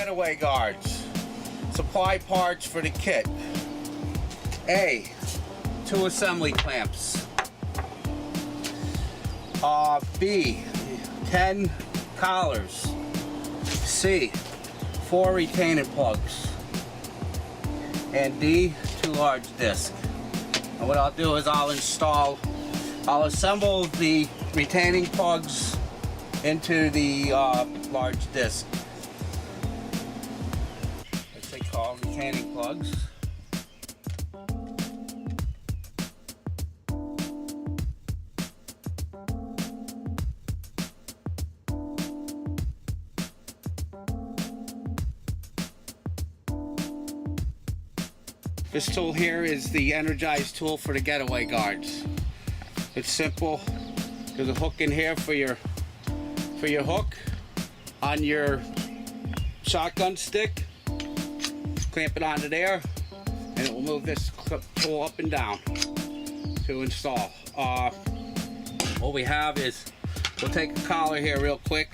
Getaway Guards. Supply parts for the kit. A, 2 assembly clamps. B, 10 collars. C, 4 retaining plugs. And D, 2 large discs. And what I'll do is I'll assemble the retaining plugs into the large disc. Which they call retaining plugs. This tool here is the energized tool for the Getaway Guards. It's simple. There's a hook in here for your hook on your shotgun stick. Clamp it onto there, and it will move this tool up and down to install. What we have is, we'll take a collar here real quick.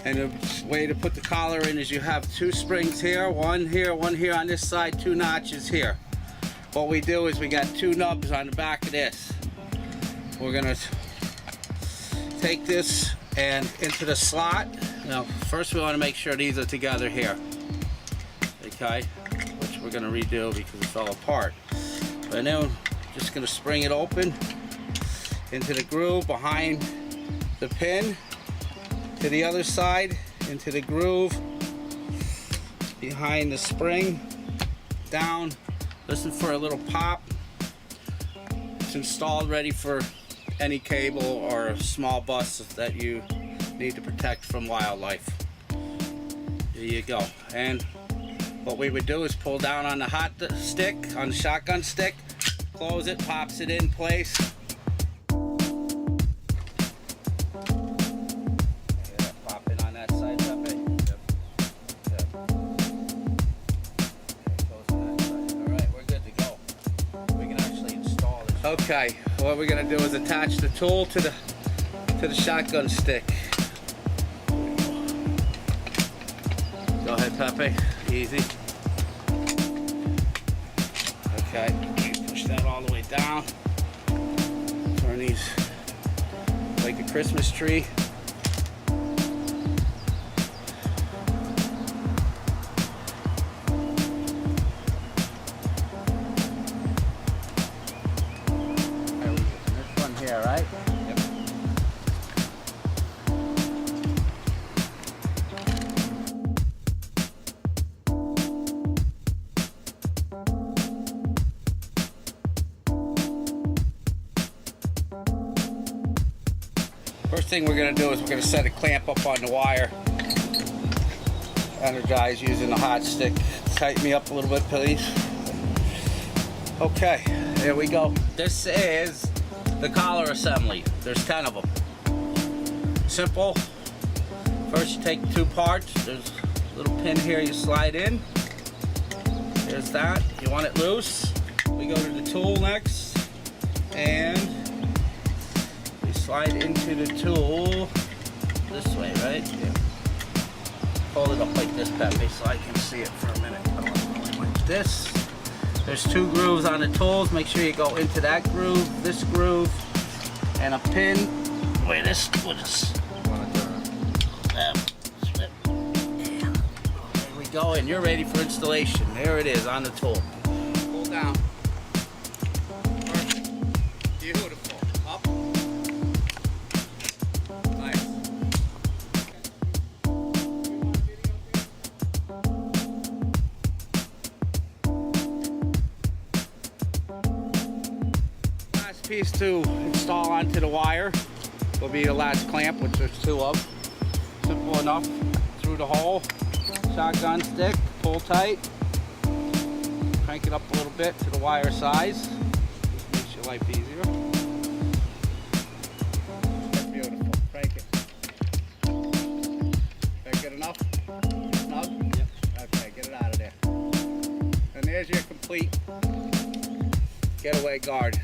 And the way to put the collar in is you have 2 springs here, one here on this side, 2 notches here. What we do is we got 2 nubs on the back of this. We're gonna take this and into the slot. Now, first we want to make sure these are together here. Okay, which we're gonna redo because it fell apart. But then we're just gonna spring it open into the groove behind the pin. To the other side, into the groove, behind the spring, down, listen for a little pop. It's installed ready for any cable or small bus that you need to protect from wildlife. There you go. And what we would do is pull down on the hot stick, on the shotgun stick, close it, pops it in place. Okay, what we're gonna do is attach the tool to the shotgun stick. Go ahead, Pepe. Easy. Okay, push that all the way down. Turn these like a Christmas tree. Right? Yep. First thing we're going to do is we're going to set a clamp up on the wire. Energize using the hot stick. Tighten me up a little bit, please. Okay, there we go. This is the collar assembly. There's 10 of them. Simple. First you take 2 parts. There's a little pin here you slide in. There's that. You want it loose. We go to the tool next. And we slide into the tool this way, right? Yeah. Hold it up like this, Pepe, so I can see it for a minute. Like this. There's 2 grooves on the tools. Make sure you go into that groove, this groove, and a pin. Wait, this was. There we go, and you're ready for installation. There it is on the tool. Pull down. Perfect. Beautiful. Up. Nice. Piece to install onto the wire will be the last clamp, which there's 2 of. Simple enough. Through the hole, shotgun stick, pull tight, crank it up a little bit to the wire size. Just makes your life easier. Beautiful. Crank it. Is that good enough? Snug? Yep. Okay, get it out of there. And there's your complete Getaway Guard.